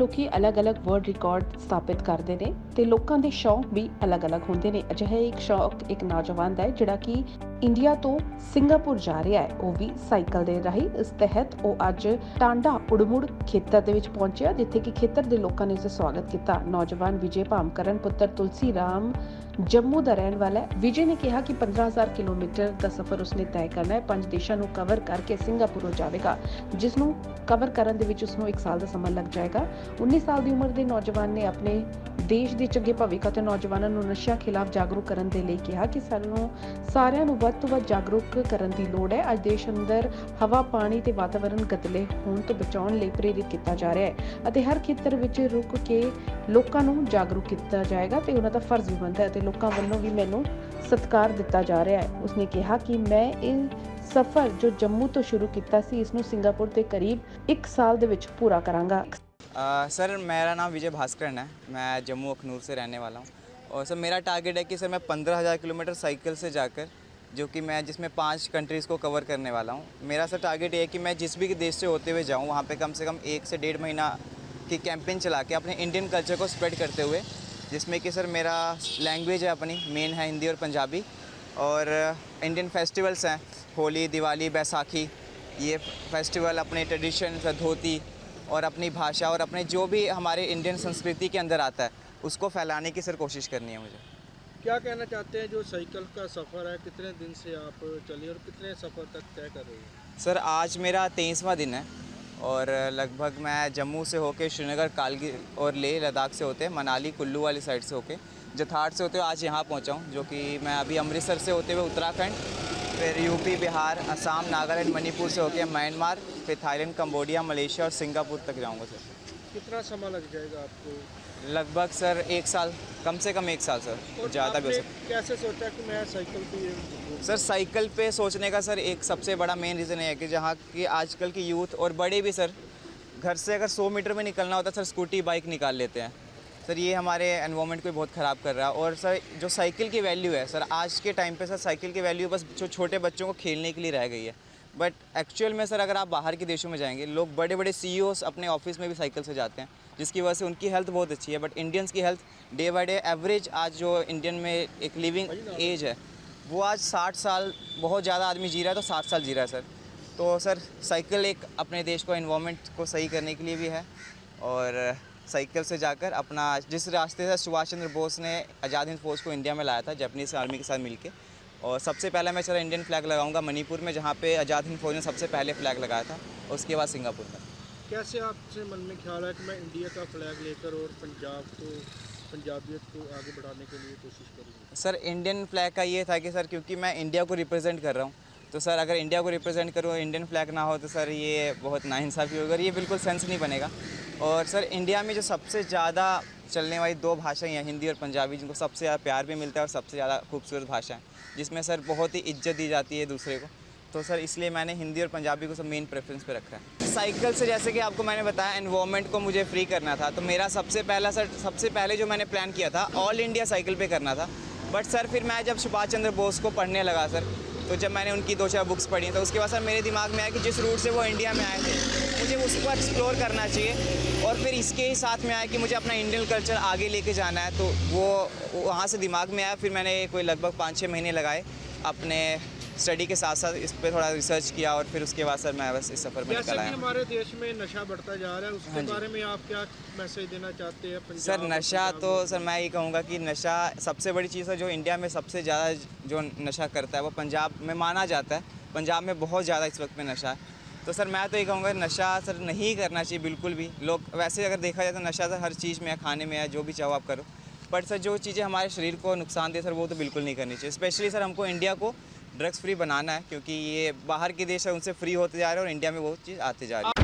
ਲੋਕੀ ਅਲੱਗ-ਅਲੱਗ world record ਸਥਾਪਿਤ ਕਰਦੇ ਨੇ ਤੇ ਲੋਕਾਂ ਦੇ ਸ਼ੌਂਕ ਵੀ ਅਲੱਗ-ਅਲੱਗ ਹੁੰਦੇ ਨੇ। ਅਜਿਹਾ ਇੱਕ ਸ਼ੌਂਕ ਇੱਕ ਨੌਜਵਾਨ ਦਾ ਹੈ ਜਿਹੜਾ ਕਿ ਇੰਡੀਆ ਤੋਂ ਸਿੰਗਾਪੁਰ ਜਾ ਰਿਹਾ ਹੈ, ਉਹ ਵੀ ਸਾਈਕਲ ਦੇ ਰਾਹੀਂ। ਇਸ ਤਹਿਤ ਉਹ ਅੱਜ ਟਾਂਡਾ ਉੜਮੁੜ ਖੇਤਰ ਦੇ ਵਿੱਚ ਪਹੁੰਚਿਆ, ਜਿੱਥੇ ਕਿ ਖੇਤਰ ਦੇ ਲੋਕਾਂ ਨੇ ਉਸ ਦਾ ਸਵਾਗਤ ਕੀਤਾ। ਨੌਜਵਾਨ ਵਿਜੇ ਭਾਮਕਰਨ ਪੁੱਤਰ ਤੁਲਸੀ ਰਾਮ ਜੰਮੂ ਦਾ ਰਹਿਣ ਵਾਲਾ ਹੈ। ਵਿਜੇ ਨੇ ਕਿਹਾ ਕਿ 15,000 ਕਿਲੋਮੀਟਰ ਦਾ ਸਫ਼ਰ ਉਸਨੇ ਤੈਅ ਕਰਨਾ ਹੈ। 5 ਦੇਸ਼ਾਂ ਨੂੰ ਕਵਰ ਕਰਕੇ ਸਿੰਗਾਪੁਰ ਜਾਵੇਗਾ, ਜਿਸ ਨੂੰ ਕਵਰ ਕਰਨ ਦੇ ਵਿੱਚ ਉਸਨੂੰ 1 ਸਾਲ ਦਾ ਸਮਾਂ ਲੱਗ ਜਾਏਗਾ। 19 ਸਾਲ ਦੀ ਉਮਰ ਦੇ ਨੌਜਵਾਨ ਨੇ ਆਪਣੇ ਦੇਸ਼ ਦੇ ਚੰਗੇ ਭਵਿੱਖ ਅਤੇ ਨੌਜਵਾਨਾਂ ਨੂੰ ਨਸ਼ਿਆਂ ਖਿਲਾਫ ਜਾਗਰੂਕ ਕਰਨ ਦੇ ਲਈ ਕਿਹਾ ਕਿ ਸਾਨੂੰ ਸਾਰਿਆਂ ਨੂੰ ਵੱਧ ਤੋਂ ਵੱਧ ਜਾਗਰੂਕ ਕਰਨ ਦੀ ਲੋੜ ਹੈ। ਅੱਜ ਦੇਸ਼ ਅੰਦਰ ਹਵਾ, ਪਾਣੀ ਤੇ ਵਾਤਾਵਰਣ ਗੰਦਲੇ ਹੋਣ ਤੋਂ ਬਚਾਉਣ ਲਈ ਪ੍ਰੇਰਿਤ ਕੀਤਾ ਜਾ ਰਿਹਾ ਹੈ ਅਤੇ ਹਰ ਖੇਤਰ ਵਿੱਚ ਰੁਕ ਕੇ ਲੋਕਾਂ ਨੂੰ ਜਾਗਰੂਕ ਕੀਤਾ ਜਾਏਗਾ ਤੇ ਉਹਨਾਂ ਦਾ ਫਰਜ਼ ਵੀ ਬਣਦਾ ਹੈ ਤੇ ਲੋਕਾਂ ਵੱਲੋਂ ਵੀ ਮੈਨੂੰ ਸਤਿਕਾਰ ਦਿੱਤਾ ਜਾ ਰਿਹਾ ਹੈ। ਉਸਨੇ ਕਿਹਾ ਕਿ ਮੈਂ ਇਹ ਸਫ਼ਰ ਜੋ ਜੰਮੂ ਤੋਂ शुरू किया सी, इसनू सिंगापुर के करीब 1 साल दे विच पूरा करांगा। सर मेरा नाम विजय भास्करन है, मैं जम्मू अखनूर से रहने वाला हूँ और सर मेरा टारगेट है कि सर मैं 15,000 किलोमीटर साइकिल से जाकर, जो कि मैं जिसमें 5 कंट्रीज़ को कवर करने वाला हूँ। मेरा सर टारगेट ये है कि मैं जिस भी देश से होते हुए जाऊँ, वहाँ पे कम से कम 1 से 1.5 महीना की कैंपेन चला के अपने इंडियन कल्चर को स्प्रेड करते हुए, जिसमें कि सर मेरा लैंग्वेज है अपनी मेन है हिंदी और पंजाबी, और इंडियन फेस्टिवल्स हैं होली, दिवाली, बैसाखी, ये फेस्टिवल अपने ट्रेडिशन, धोती और अपनी भाषा और अपने जो भी हमारे इंडियन संस्कृति के अंदर आता है उसको फैलाने की सर कोशिश करनी है मुझे। क्या कहना चाहते हैं, जो साइकिल का सफ़र है कितने दिन से आप चले और कितने सफ़र तक तय कर रहे हैं? सर आज मेरा 23वां दिन है और लगभग मैं जम्मू से होके श्रीनगर, कारगिल और लेह लद्दाख से होते मनाली, कुल्लू वाली साइड से होके जथाड़ से होते हुए आज यहाँ पहुँचा हूँ, जो कि मैं अभी अमृतसर से होते हुए उत्तराखंड, फिर यूपी, बिहार, असम, नागालैंड, मणिपुर से होके म्यांमार, फिर थाईलैंड, कंबोडिया, मलेशिया और सिंगापुर तक जाऊँगा सर। कितना समय लग जाएगा आपको? लगभग सर 1 साल, कम से कम 1 साल सर, ज़्यादा भी हो सकता। कैसे सोचा कि मैं साइकिल पे? सर साइकिल पे सोचने का सर एक सबसे बड़ा मेन रीज़न है कि जहाँ की आजकल की यूथ और बड़े भी सर घर से अगर 100 मीटर में निकलना होता है सर स्कूटी बाइक निकाल लेते हैं। सर ये हमारे एनवायरनमेंट को बहुत ख़राब कर रहा है। और सर जो साइकिल की वैल्यू है सर आज के टाइम पे सर साइकिल की वैल्यू बस जो छोटे बच्चों को खेलने के लिए रह गई है, बट एक्चुअल में सर अगर आप बाहर के देशों में जाएंगे, लोग बड़े बड़े CEOs अपने ऑफिस में भी साइकिल से जाते हैं, जिसकी वजह से उनकी हेल्थ बहुत अच्छी है। बट इंडियंस की health day by day average आज जो इंडियन में एक लिविंग एज है वो आज 60 साल, बहुत ज़्यादा आदमी जी रहा है तो 60 साल जी रहा है सर। तो सर साइकिल एक अपने देश को एनवायरनमेंट को सही करने के लिए भी है, और साइकिल से जाकर अपना जिस रास्ते से सुभाष चंद्र बोस ने आज़ाद हिंद फौज को इंडिया में लाया था जापानीज़ आर्मी के साथ मिलके, और सबसे पहले मैं सर इंडियन फ्लैग लगाऊंगा मणिपुर में, जहाँ पे आज़ाद हिंद फौज ने सबसे पहले फ्लैग लगाया था, और उसके बाद सिंगापुर में। कैसे आपसे मन में ख्याल है कि मैं इंडिया का फ्लैग लेकर और पंजाब को, पंजाबियत को आगे बढ़ाने के लिए कोशिश करूँगा? सर इंडियन फ्लैग का ये था कि सर क्योंकि मैं इंडिया को रिप्रेजेंट कर रहा हूँ, तो सर अगर इंडिया को रिप्रेजेंट करूँ इंडियन फ्लैग ना हो तो सर ये बहुत नाइंसाफ़ी होगी और ये बिल्कुल सेंस नहीं बनेगा। और सर इंडिया में जो सबसे ज़्यादा चलने वाली 2 भाषाएं हैं हिंदी और पंजाबी, जिनको सबसे ज़्यादा प्यार भी मिलता है और सबसे ज़्यादा खूबसूरत भाषा है, जिसमें सर बहुत ही इज्जत दी जाती है दूसरे को, तो सर इसलिए मैंने हिंदी और पंजाबी को सब मेन प्रेफरेंस पे रखा है। साइकिल से जैसे कि आपको मैंने बताया एनवायरनमेंट को मुझे फ्री करना था, तो मेरा सबसे पहले जो मैंने प्लान किया था ऑल इंडिया साइकिल पे करना था। बट सर फिर मैं जब सुभाष चंद्र बोस को पढ़ने लगा सर, तो जब मैंने उनकी 2-4 बुक्स पढ़ी तो उसके बाद सर मेरे दिमाग में आया कि जिस रूट से वो इंडिया में आए थे मुझे उसको एक्सप्लोर करना चाहिए, और फिर इसके ही साथ में आया कि मुझे अपना इंडियन कल्चर आगे लेके जाना है, तो वो वहाँ से दिमाग में आया। फिर मैंने कोई लगभग 5-6 महीने लगाए अपने स्टडी के साथ साथ इस पर थोड़ा रिसर्च किया, और फिर उसके बाद सर मैं बस इस सफ़र में निकल आया। हमारे देश में नशा बढ़ता जा रहा है, उसके बारे में आप क्या मैसेज देना चाहते हैं? सर नशा तो सर मैं ये कहूँगा कि नशा सबसे बड़ी चीज़ है। जो इंडिया में सबसे ज़्यादा जो नशा करता है वो पंजाब में माना जाता है, पंजाब में बहुत ज़्यादा इस वक्त में नशा है। तो सर मैं तो ये कहूँगा नशा सर नहीं करना चाहिए बिल्कुल भी। लोग वैसे अगर देखा जाए तो नशा सर हर चीज़ में है, खाने में है, जो भी चाहो आप करो, बट सर जो चीज़ें हमारे शरीर को नुकसान दे सर वो तो बिल्कुल नहीं करनी चाहिए। स्पेशली सर हमको इंडिया को ड्रग्स फ्री बनाना है, क्योंकि ये बाहर के देश है उनसे फ्री होते जा रहे हैं और इंडिया में वो चीज़ आते जा रही है।